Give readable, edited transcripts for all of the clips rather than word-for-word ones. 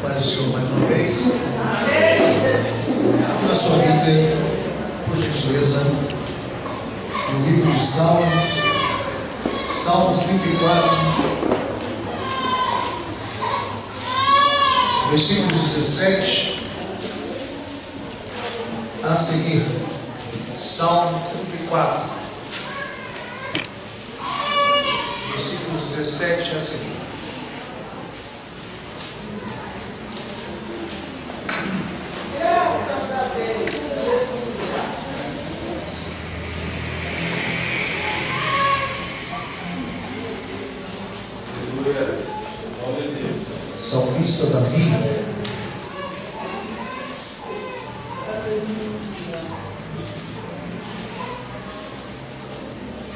Paz do Senhor mais uma vez. Na sua Bíblia, por gentileza, no livro de Salmos, Salmos 34, versículos 17 a seguir. Salmo 34, versículos 17 a seguir. Salmista Davi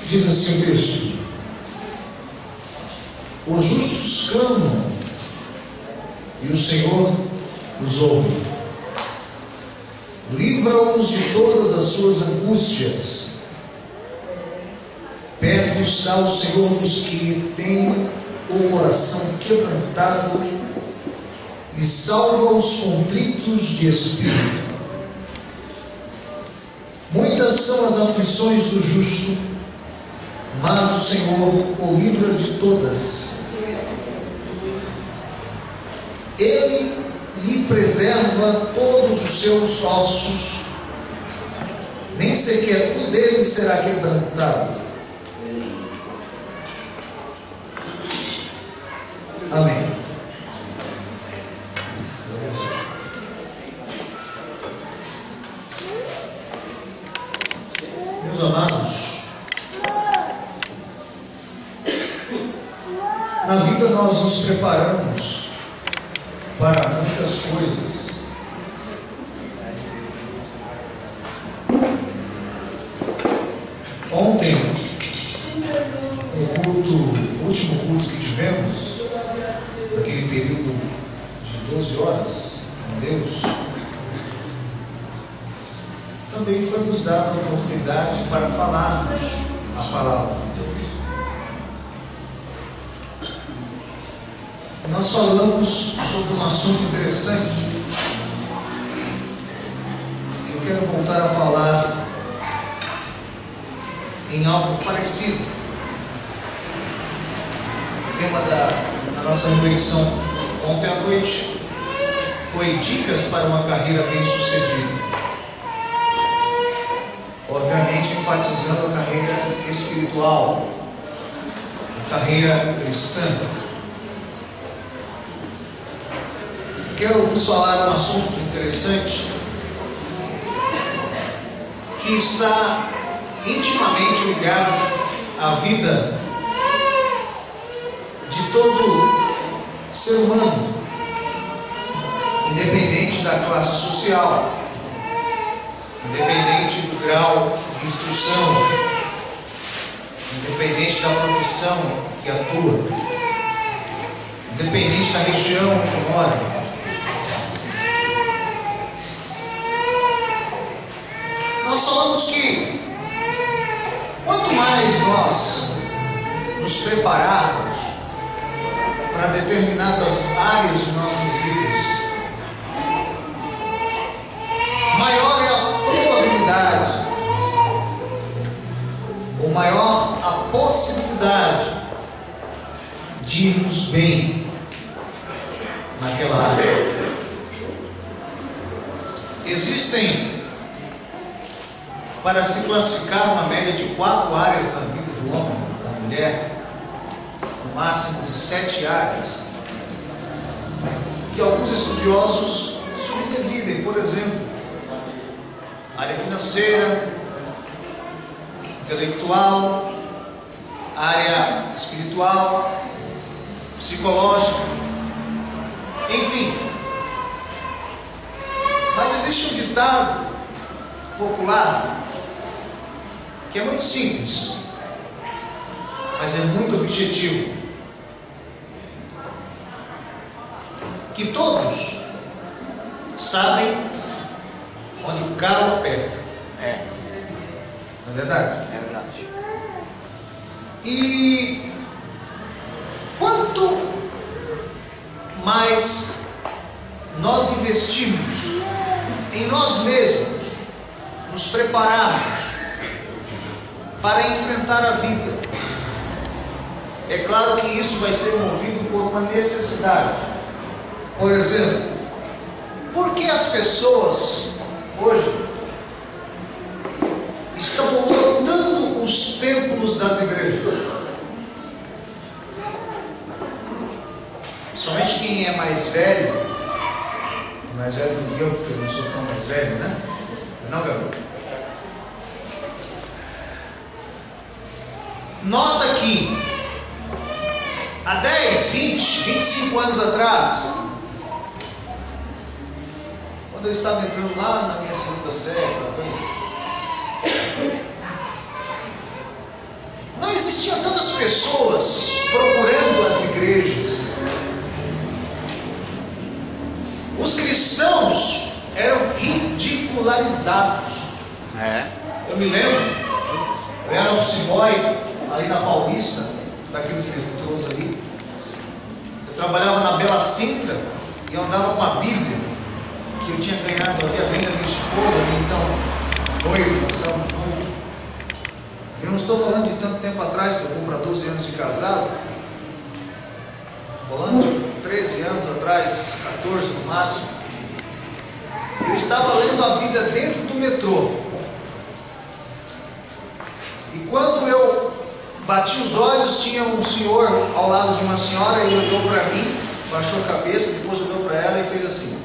diz assim o texto: os justos clamam e o Senhor os ouve, livra-os de todas as suas angústias. Perto está o Senhor dos que têm o coração quebrantado e salva os contritos de espírito. Muitas são as aflições do justo, mas o Senhor o livra de todas. Ele lhe preserva todos os seus ossos, nem sequer um deles será quebrantado. Amém. Meus amados, na vida nós nos preparamos para muitas coisas. Ontem, no último culto que tivemos, naquele período de 12 horas com Deus, também foi nos dada a oportunidade para falarmos a palavra de Deus. Nós falamos sobre um assunto interessante. Eu quero voltar a falar em algo parecido. O tema da nossa reflexão ontem à noite foi dicas para uma carreira bem-sucedida. Obviamente enfatizando a carreira espiritual, a carreira cristã. Quero vos falar um assunto interessante que está intimamente ligado à vida de todo ser humano, independente da classe social, independente do grau de instrução, independente da profissão que atua, independente da região onde mora. Nós falamos que quanto mais nós nos prepararmos para determinadas áreas de nossas vidas, maior é a probabilidade, ou maior a possibilidade de irmos bem naquela área. Existem, para se classificar, uma média de 4 áreas na vida do homem, da mulher, no máximo de 7 áreas, que alguns estudiosos subdividem. Por exemplo, área financeira, intelectual, área espiritual, psicológica, enfim. Mas existe um ditado popular que é muito simples, mas é muito objetivo, que todos sabem onde o calo aperta. Não é verdade? É verdade. E quanto mais nós investirmos em nós mesmos, nos prepararmos para enfrentar a vida. É claro que isso vai ser movido por uma necessidade. Por exemplo, por que as pessoas hoje estão lotando os templos das igrejas? Somente quem é mais velho do que eu, porque eu não sou tão mais velho, né? Não, Gabriel? Nota que há 10, 20, 25 anos atrás, quando eu estava entrando lá na minha segunda série, não existiam tantas pessoas procurando as igrejas. Os cristãos eram ridicularizados. Eu me lembro, eu era um cibói ali na Paulista, daqueles metrôs ali. Eu trabalhava na Bela Sintra e eu andava com uma Bíblia que eu tinha ganhado ali, a minha esposa, então, noivo, nós estávamos noivos. Eu não estou falando de tanto tempo atrás, que eu vou para 12 anos de casado. Falando de 13 anos atrás, 14 no máximo. Eu estava lendo a Bíblia dentro do metrô. E quando eu bati os olhos, tinha um senhor ao lado de uma senhora, ele olhou para mim, baixou a cabeça, depois olhou para ela e fez assim.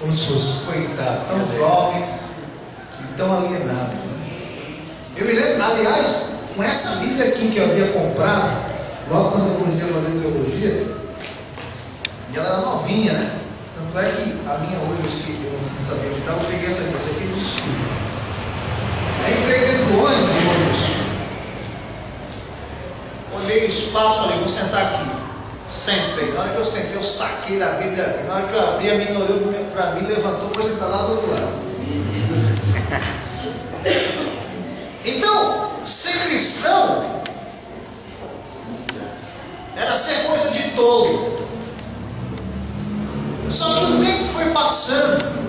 Como se fosse, coitado, tão jovem e tão alienado. Eu me lembro, aliás, com essa Bíblia aqui que eu havia comprado, logo quando eu comecei a fazer teologia, e ela era novinha, né? Tanto é que a minha hoje, eu não sabia onde estava, eu peguei essa aqui de estudo. Aí entrei dentro do ônibus e olhei o espaço, falei, vou sentar aqui. Sentei. Na hora que eu sentei, eu saquei a Bíblia. Na hora que eu abri, a menina olhou para mim, levantou, foi sentar lá do outro lado. Então, ser cristão era ser coisa de tolo. Só que o tempo foi passando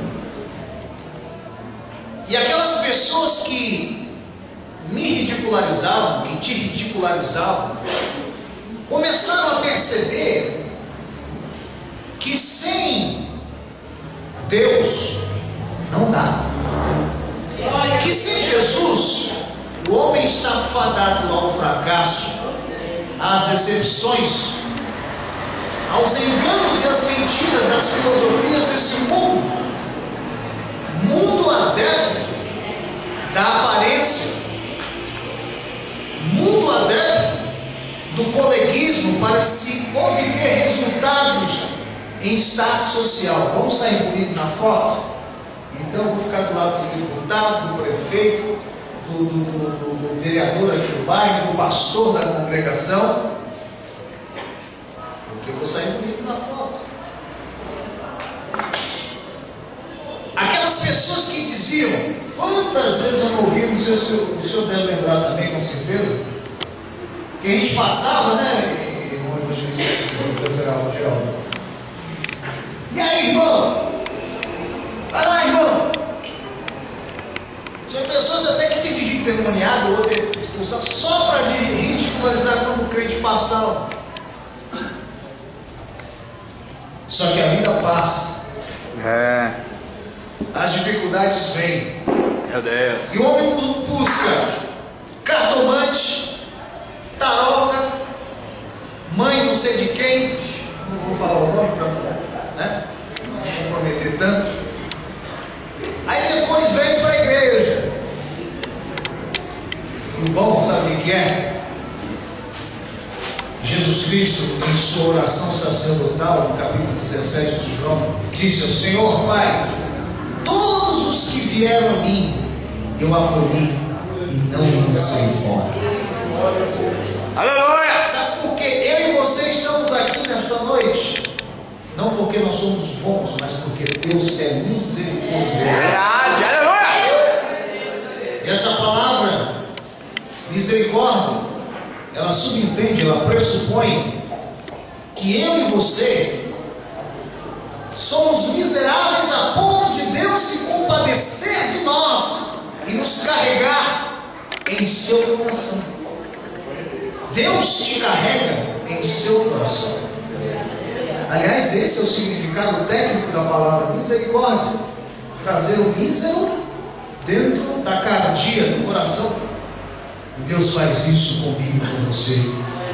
e aquelas pessoas que me ridicularizavam, que te ridicularizavam, começaram a perceber que sem Deus não dá. Que sem Jesus o homem está fadado ao fracasso, às decepções, aos enganos e às mentiras das filosofias desse mundo. Mundo adepto da aparência, mundo adepto do coleguismo para se obter resultados em status social. Vamos sair bonito na foto? Então eu vou ficar do lado do deputado, do prefeito, do vereador aqui do bairro, do pastor da congregação, porque eu vou sair bonito na foto. Aquelas pessoas que diziam, quantas vezes eu não ouvi, não sei se o senhor deve lembrar também, com certeza, que a gente passava, né, irmão evangelista, Geraldo. E aí, irmão? Vai lá, irmão. Tinha pessoas até que se fingiam endemoniado, ou expulsado, só para ridicularizar quando o crente passava. Só que a vida passa. As dificuldades vêm. Meu Deus. E o homem busca cartomante, taroca, mãe não sei de quem, não vou falar o nome para não comprometer tanto. Aí depois vem para a igreja. E o bom, sabe o que é? Jesus Cristo, em sua oração sacerdotal, no capítulo 17 de João, disse ao Senhor Pai: todos os que vieram a mim, eu acolhi e não lancei fora. Aleluia! Sabe por que eu e você estamos aqui nesta noite? Não porque nós somos bons, mas porque Deus é misericordioso. Verdade, aleluia! E essa palavra, misericórdia, ela subentende, ela pressupõe que eu e você somos miseráveis a ponto de Deus se compadecer de nós e nos carregar em seu coração. Deus te carrega em seu coração. Aliás, esse é o significado técnico da palavra misericórdia: trazer o mísero dentro da cardia, do coração. E Deus faz isso comigo e com você.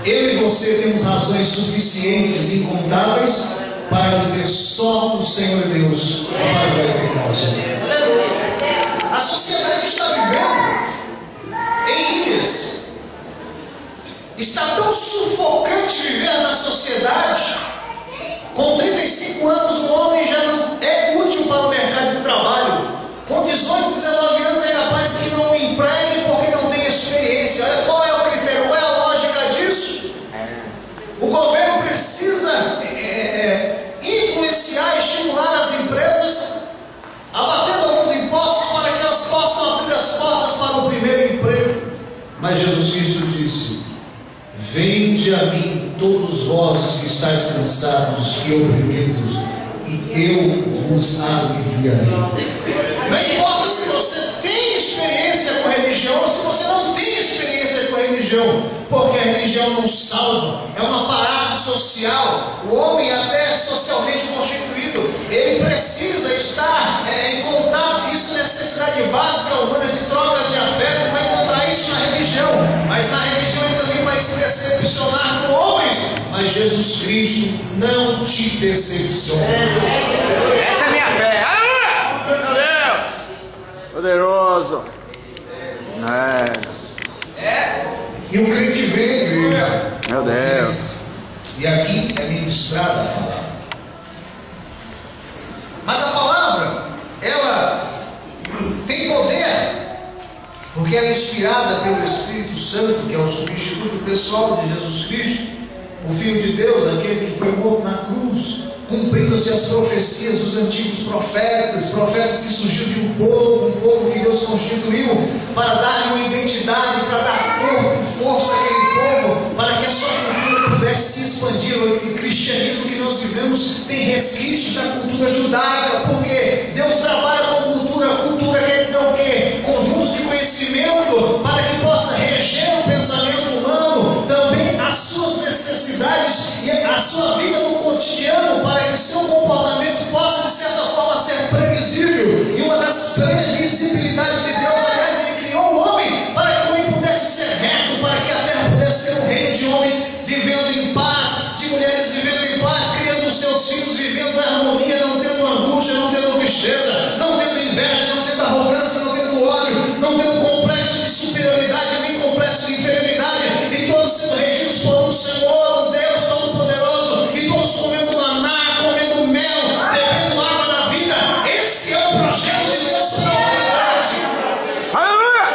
Eu e você temos razões suficientes, incontáveis, para dizer só o Senhor é Deus para glorificar o Senhor. A sociedade está vivendo em ilhas. Está tão sufocante viver na sociedade. Com 35 anos o homem já não é útil para o mercado de trabalho. Com 18, 19 anos é capaz que não empregue porque não tem experiência. Olha qual é o critério, qual é a lógica disso? O governo precisa influenciar, estimular as empresas, abatendo alguns impostos para que elas possam abrir as portas para o primeiro emprego. Mas Jesus Cristo disse: vinde a mim todos vós os que estáis cansados e oprimidos, e eu vos aliviarei. Não importa se você tem experiência com religião ou se você não tem experiência com religião, porque a religião não salva, é um aparato social. O homem, até socialmente constituído, ele precisa estar em contato. Isso é necessidade básica humana de troca de afeto. Vai encontrar isso na religião, mas na religião ele também vai se decepcionar com homens. Mas Jesus Cristo não te decepciona. Essa é a minha fé. Aleluia! Meu Deus! Poderoso! E o crente vem à igreja. Meu Deus! E aqui é ministrada a palavra. Mas a palavra, ela tem poder, porque ela é inspirada pelo Espírito Santo, que é o substituto pessoal de Jesus Cristo, o Filho de Deus, aquele que foi morto na cruz, cumprindo-se as profecias dos antigos profetas que surgiu de um povo que Deus constituiu para dar uma identidade, para dar corpo, força àquele povo, para que a sua cultura pudesse se expandir. O cristianismo que nós vivemos tem resquícios da cultura judaica, porque Deus trabalha com cultura. Cultura quer dizer o quê? Conjunto de conhecimento para que possa reger o pensamento humano, também as suas necessidades e a sua vida no cotidiano, para que o seu comportamento possa, de certa forma, ser previsível. E uma das previsibilidades de Deus, aliás, Ele criou o homem para que o homem pudesse ser reto, para que a terra pudesse ser um reino de homens vivendo em paz, de mulheres vivendo em paz, criando seus filhos, vivendo em harmonia, não tendo angústia, não tendo tristeza, não tendo inveja, não tendo arrogância, não tendo ódio, não tendo complexo de superioridade, nem complexo de inferioridade, e todos sendo regidos por um Senhor, um Deus Todo-Poderoso, e todos comendo maná, comendo mel, bebendo água da vida. Esse é o projeto de Deus para a humanidade. Aleluia!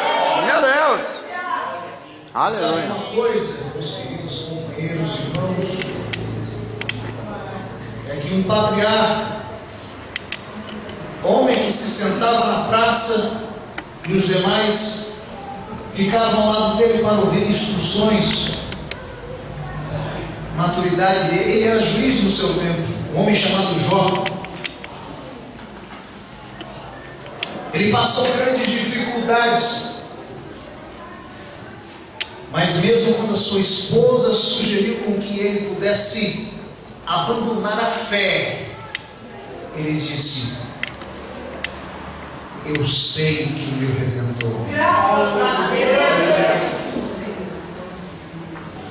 Meu Deus! Sabe Aleluia! uma coisa, meus queridos companheiros, irmãos, é que um patriarca, homem que se sentava na praça e os demais ficavam ao lado dele para ouvir instruções, maturidade, ele era juiz no seu tempo, um homem chamado Jó. Ele passou grandes dificuldades, mas mesmo quando a sua esposa sugeriu com que ele pudesse abandonar a fé, ele disse: eu sei que o meu Redentor.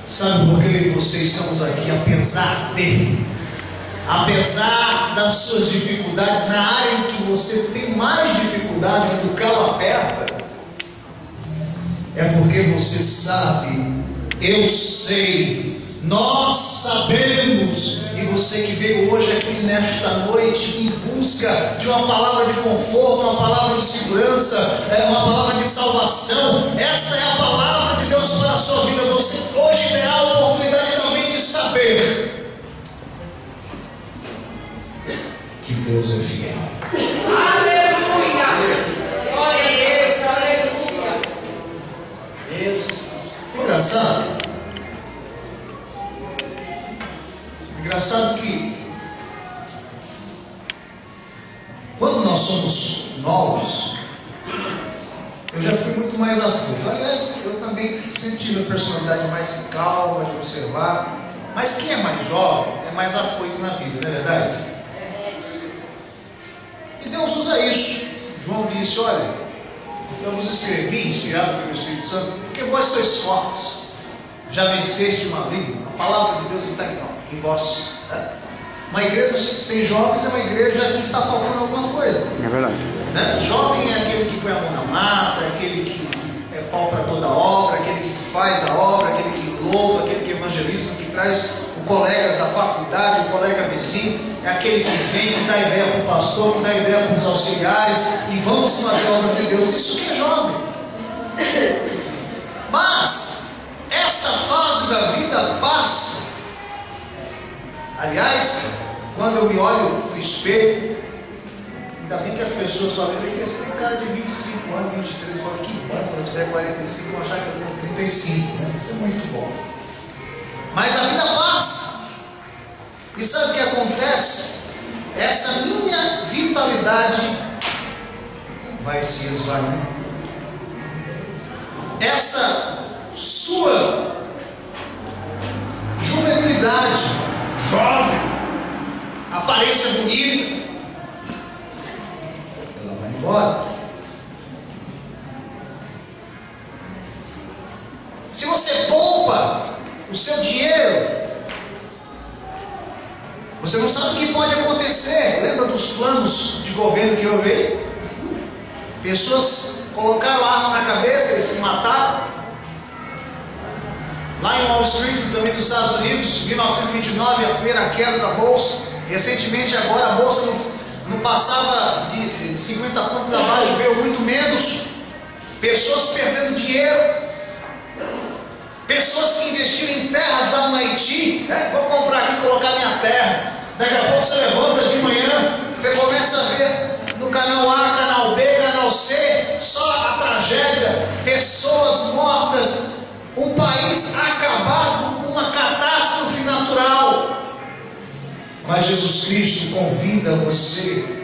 Sabe por que eu e você estamos aqui? Apesar das suas dificuldades, na área em que você tem mais dificuldade, onde o calo aperta, é porque você sabe, eu sei, nós sabemos. E você que veio hoje aqui nesta noite em busca de uma palavra de conforto, uma palavra de segurança, uma palavra de salvação, essa é a palavra de Deus para a sua vida. Você hoje terá a oportunidade também de saber que Deus é fiel. Aleluia! Glória a Deus, aleluia! Deus. Engraçado que somos novos, eu já fui muito mais afoito. Aliás, eu também sempre tive a personalidade mais calma de observar. Mas quem é mais jovem é mais afoito na vida, não é verdade? E Deus usa isso. João disse: olha, eu vos escrevi, inspirado pelo Espírito Santo, porque vós sois fortes, já venceste o maligno. A palavra de Deus está em vós. Uma igreja sem jovens é uma igreja que está faltando alguma coisa. É verdade. Jovem é aquele que põe a mão na massa, é aquele que é pau para toda obra, aquele que faz a obra, aquele que louva, aquele que evangeliza, que traz o colega da faculdade, o colega vizinho, é aquele que vem, que dá ideia para o pastor, que dá ideia para os auxiliares, e vamos fazer a obra de Deus. Isso que é jovem. Mas essa fase da vida passa. Aliás, quando eu me olho no espelho, ainda bem que as pessoas só dizem que esse tem cara de 25 anos, 23, eu falo, que bom, quando eu tiver 45, eu vou achar que eu tenho 35, né? Isso é muito bom. Mas a vida passa. E sabe o que acontece? Essa minha vitalidade vai se esvaindo. Essa sua juvenilidade, jovem, aparência bonita, ela vai embora. Se você poupa o seu dinheiro, você não sabe o que pode acontecer. Lembra dos planos de governo que eu vi? Pessoas colocaram a arma na cabeça e se mataram. Lá em Wall Street, também nos Estados Unidos, 1929, a primeira queda da bolsa. Recentemente, agora a bolsa não passava de 50 pontos abaixo, veio muito menos. Pessoas perdendo dinheiro. Pessoas que investiram em terras lá no Haiti, né? Vou comprar aqui e colocar minha terra. Daqui a pouco você levanta de manhã, você começa a ver no canal A, canal B, canal C, só a tragédia, pessoas mortas, um país acabado, uma catástrofe natural. Mas Jesus Cristo convida você,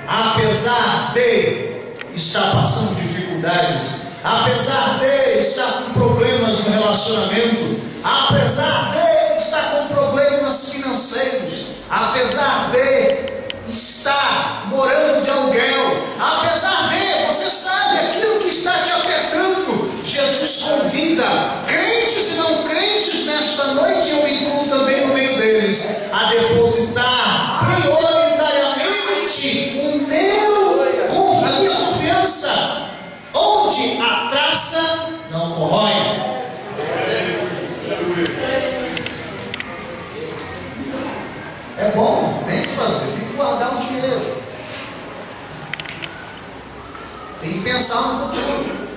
apesar de estar passando dificuldades, apesar de estar com problemas no relacionamento, apesar de estar com problemas financeiros, apesar de estar morando de aluguel, apesar de você sabe aquilo que está te apertando, Jesus convida crentes e não crentes nesta noite, eu me incluo também no meio deles, a depositar prioritariamente a minha confiança onde a traça não corrói. É bom, tem que fazer, tem que guardar o dinheiro, tem que pensar no futuro,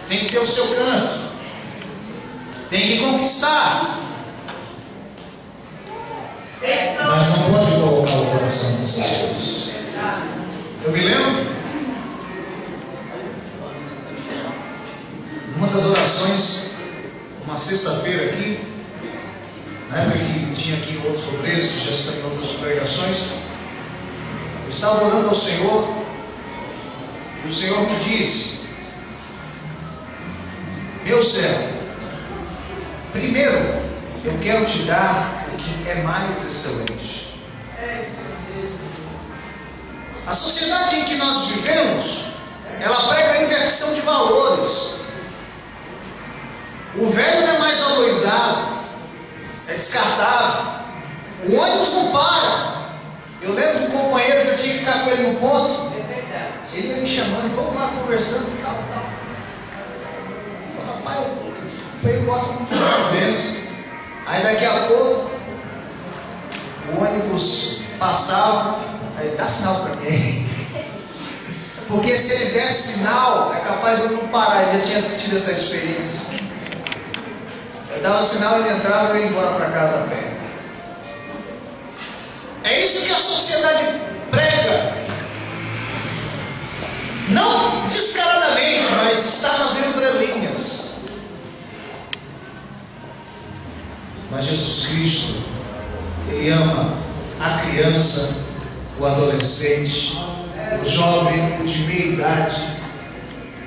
tem que ter o seu canto, tem que conquistar, mas não pode colocar o coração nessas coisas. Eu me lembro uma das orações, uma sexta-feira aqui, na época que tinha aqui outros obreiros que já estão em outras pregações, eu estava orando ao Senhor, e o Senhor me disse: meu servo, primeiro eu quero te dar o que é mais excelente. A sociedade em que nós vivemos, ela prega a inversão de valores. O velho não é mais valorizado, é descartável. O ônibus não para. Eu lembro de um companheiro que eu tinha que ficar com ele no ponto. Ele ia me chamando, vamos lá conversando, tal. Eu, rapaz, esse companheiro gosta muito de bênção. Aí daqui a pouco o ônibus passava, aí dá sinal para mim. Porque se ele desse sinal, é capaz de eu não parar. Ele já tinha tido essa experiência. Eu dava sinal, ele entrava e eu ia embora para casa a pé. É isso que a sociedade prega. Não descaradamente, mas está nas entrelinhas. Mas Jesus Cristo, Ele ama a criança o adolescente, o jovem, o de meia idade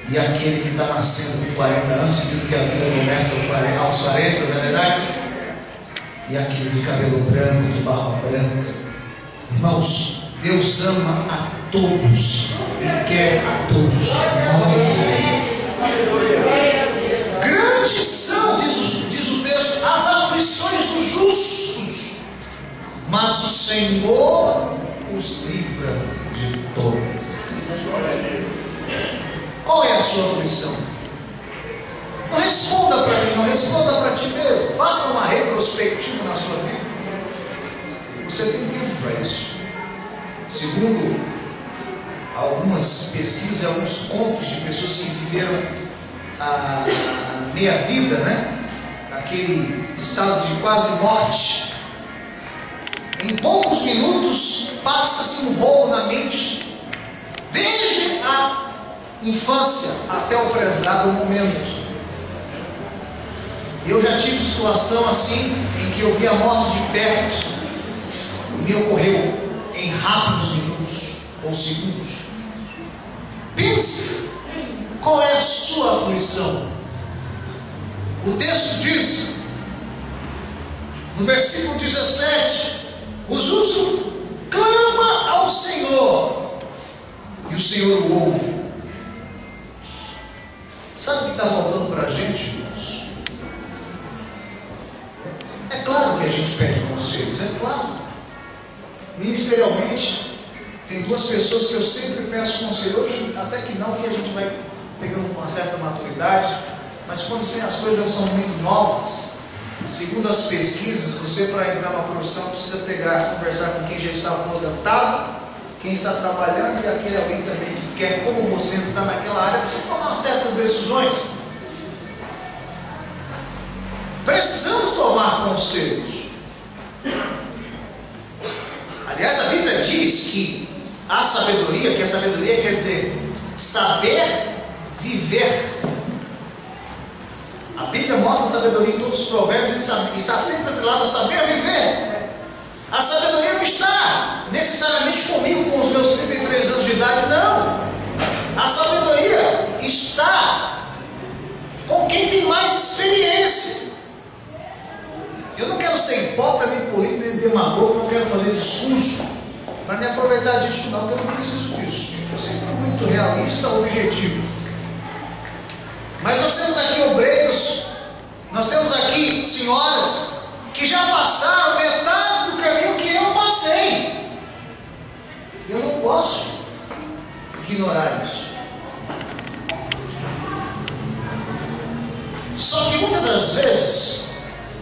e aquele que está nascendo com 40 anos, que diz que a vida começa aos 40, não é verdade? E aquele de cabelo branco, de barba branca. Irmãos, Deus ama a todos e quer a todos. Grandes são, diz o texto, as aflições dos justos, mas o Senhor os livra de todas. Qual é a sua aflição? Não responda para mim, não responda para ti mesmo. Faça uma retrospectiva na sua vida. Você tem tempo para isso. Segundo algumas pesquisas, alguns contos de pessoas que viveram a meia vida, né? Aquele estado de quase morte. Em poucos minutos passa-se um rolo na mente, desde a infância até o prezado momento. Eu já tive situação assim, em que eu vi a morte de perto, e me ocorreu em rápidos minutos ou segundos. Pense, qual é a sua aflição? O texto diz, no versículo 17, o justo clama ao Senhor, e o Senhor o ouve. Sabe o que está faltando para a gente, irmãos? É claro que a gente pede conselhos, é claro. Ministerialmente, tem duas pessoas que eu sempre peço conselho. Hoje, até que não, que a gente vai pegando uma certa maturidade, mas quando as coisas são muito novas, segundo as pesquisas, você para entrar numa profissão precisa conversar com quem já está aposentado, quem está trabalhando e aquele alguém também que quer, como você entrar naquela área, precisa tomar certas decisões. Precisamos tomar conselhos. Aliás, a Bíblia diz que a sabedoria, que a sabedoria quer dizer saber viver. A Bíblia mostra a sabedoria em todos os provérbios e está sempre atrelado a saber viver. A sabedoria não está necessariamente comigo com os meus 33 anos de idade, não. A sabedoria está com quem tem mais experiência. Eu não quero ser hipócrita, nem político, nem demagogo, eu não quero fazer discurso para me aproveitar disso, não, porque eu não preciso disso. Eu sempre fui muito realista, objetivo. Mas nós temos aqui obreiros, nós temos aqui senhoras que já passaram metade do caminho que eu passei. Eu não posso ignorar isso. Só que muitas das vezes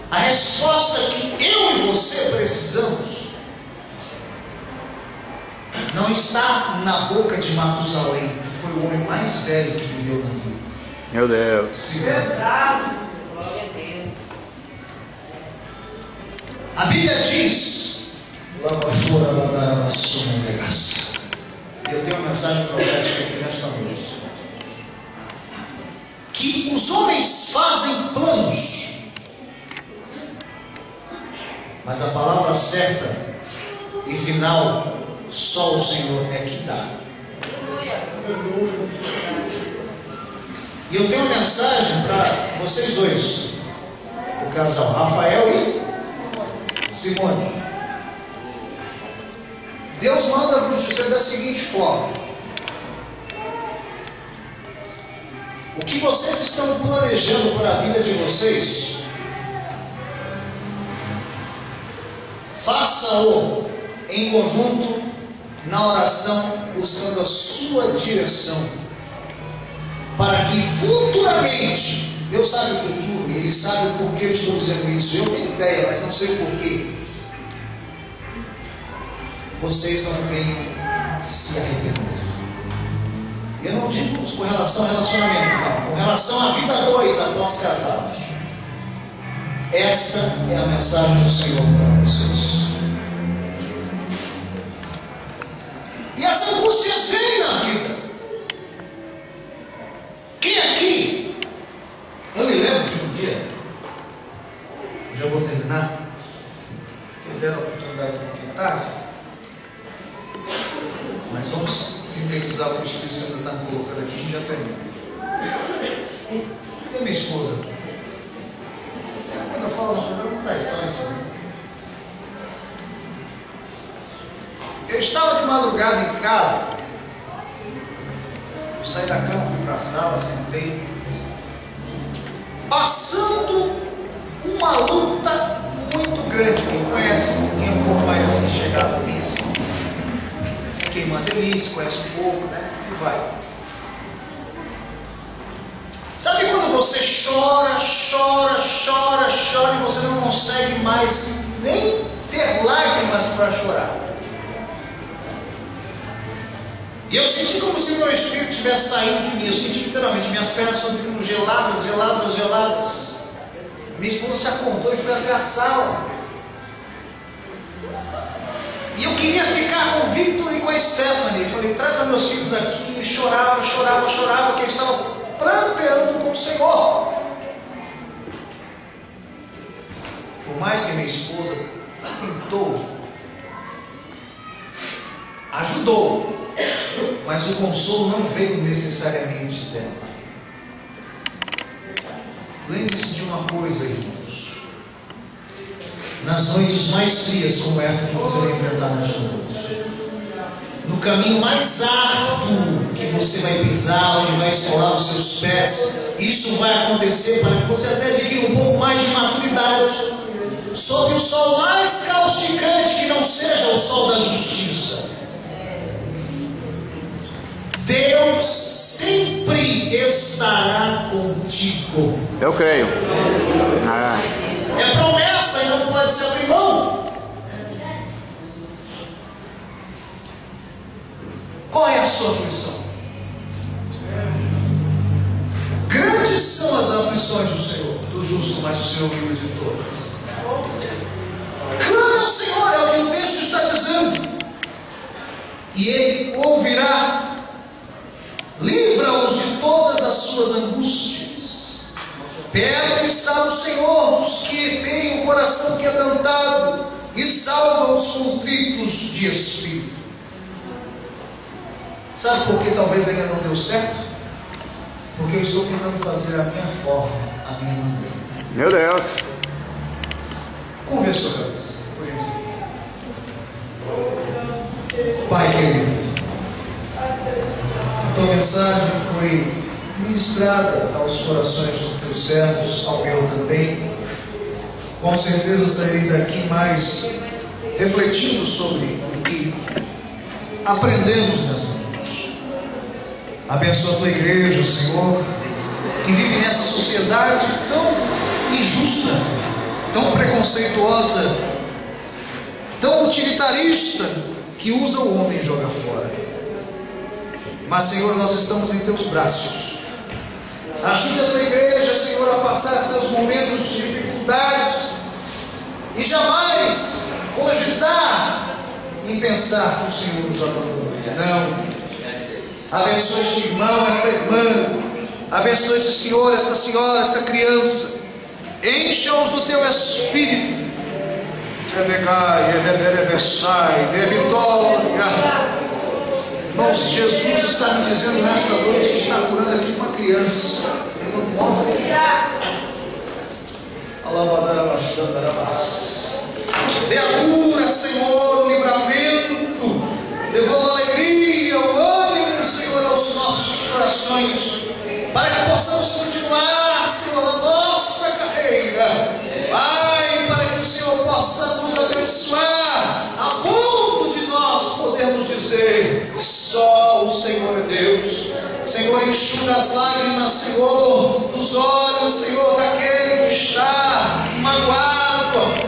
a resposta que eu e você precisamos não está na boca de Matusalém, que foi o homem mais velho que viveu na vida. Meu Deus. Verdade. Glória a Deus. A Bíblia diz, eu tenho uma mensagem profética aqui nesta noite, que os homens fazem planos, mas a palavra certa e final só o Senhor é que dá. E eu tenho uma mensagem para vocês dois, o casal Rafael e Simone. Deus manda vos dizer da seguinte forma: o que vocês estão planejando para a vida de vocês, faça-o em conjunto, na oração, buscando a sua direção, para que futuramente, Deus sabe o futuro, Ele sabe o porquê eu estou dizendo isso. Eu tenho ideia, mas não sei o porquê. Vocês não venham se arrepender. Eu não digo com relação ao relacionamento, não. Com relação à vida dois após casados. Essa é a mensagem do Senhor para vocês. E as angústias vêm na vida. Quem aqui, eu me lembro de um dia, já vou terminar, que eu deram a oportunidade um pouquinho tarde. Nós vamos sintetizar o que o Espírito Santo está colocando aqui e já termina. E a minha esposa? Sempre quando eu falo, não está então assim. Eu estava de madrugada em casa. Eu saí da cama, fui para a sala, sentei. Passando uma luta muito grande. Quem conhece, quem é um pouco mais assim chegado nisso, quem manda delícia, conhece um pouco, né? E vai. Sabe quando você chora, chora, chora, chora e você não consegue mais nem ter lágrimas para chorar? E eu senti como se meu espírito estivesse saindo de mim. Eu senti literalmente, minhas pernas estão ficando geladas, geladas, geladas. Minha esposa se acordou e foi até a sala. E eu queria ficar com o Victor e com a Stephanie. Eu falei, traga meus filhos aqui. E chorava, chorava, chorava, que eu estava pranteando com o Senhor. Por mais que minha esposa tentou, ajudou, mas o consolo não veio necessariamente dela. Lembre-se de uma coisa, irmãos. Nas noites mais frias como essa que você vai enfrentar nesta noite, no caminho mais árduo que você vai pisar, onde vai escolar os seus pés, isso vai acontecer para que você até adquira um pouco mais de maturidade. Sob o sol mais causticante que não seja o sol da justiça, Deus sempre estará contigo. Eu creio. É promessa e não pode se abrir mão. Qual é a sua aflição? Grandes são as aflições do Senhor, do justo, mas o Senhor livra de todas. Clama ao Senhor, é o que o texto está dizendo, e Ele ouvirá. Livra-os de todas as suas angústias. Perto está o Senhor dos que têm o coração quebrantado, e salva os contritos de espírito. Sabe por que talvez ainda não deu certo? Porque eu estou tentando fazer a minha forma, a minha maneira. Meu Deus. Curva a sua cabeça, por gentileza. Pai querido, a tua mensagem foi ministrada aos corações dos teus servos, ao meu também. Com certeza sairei daqui mais refletindo sobre o que aprendemos nessa noite. Abençoa a tua igreja, Senhor, que vive nessa sociedade tão injusta, tão preconceituosa, tão utilitarista, que usa o homem e joga fora. Mas, Senhor, nós estamos em teus braços. Ajuda a tua igreja, Senhor, a passar seus momentos de dificuldades e jamais cogitar em pensar que o Senhor nos abandona. Não. Abençoe este irmão, esta irmã. Abençoe este senhor, esta senhora, esta criança. Encha-os do teu espírito. Dê vitória. Irmãos, Jesus está me dizendo nesta noite que está curando aqui uma criança. Ele não move. Dê a cura, Senhor, o livramento. Devolva a alegria, o ânimo, Senhor, aos nossos corações, para que possamos continuar, Senhor, a nossa carreira. Pai, para que o Senhor possa nos abençoar, a ponto de nós podermos dizer: só o Senhor é Deus. Senhor, enxuga as lágrimas, Senhor, dos olhos, Senhor, daquele que está magoado.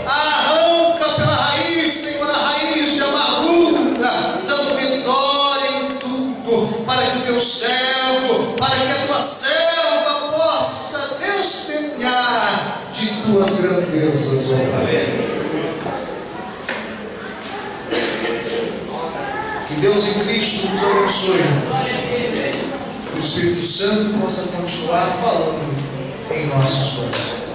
Arranca pela raiz, Senhor, a raiz de amargura, dando vitória em tudo, para que o teu servo, para que a tua serva possa testemunhar de tuas grandezas, ó Pai. Que Deus em Cristo nos abençoe, irmãos. Que o Espírito Santo possa continuar falando em nossos corações.